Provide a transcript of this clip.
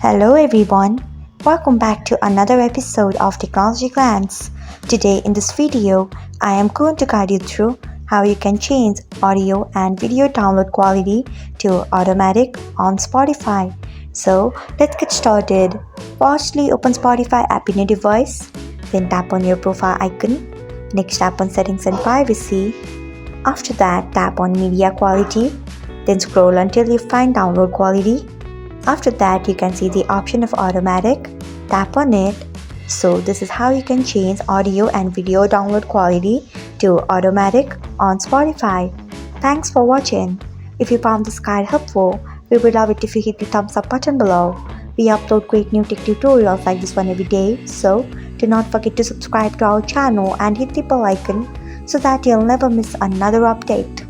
Hello everyone, welcome back to another episode of Technologyglance. Today in this video, I am going to guide you through how you can change audio and video download quality to automatic on Spotify. So let's get started. Firstly, open Spotify app in your device, then tap on your profile icon. Next, tap on settings and privacy. After that, tap on media quality, then scroll until you find download quality. After that, you can see the option of automatic. Tap on it. So this is how you can change audio and video download quality to automatic on Spotify. Thanks for watching. If you found this guide helpful, we would love it if you hit the thumbs up button below. We upload great new tech tutorials like this one every day, so do not forget to subscribe to our channel and hit the bell icon so that you'll never miss another update.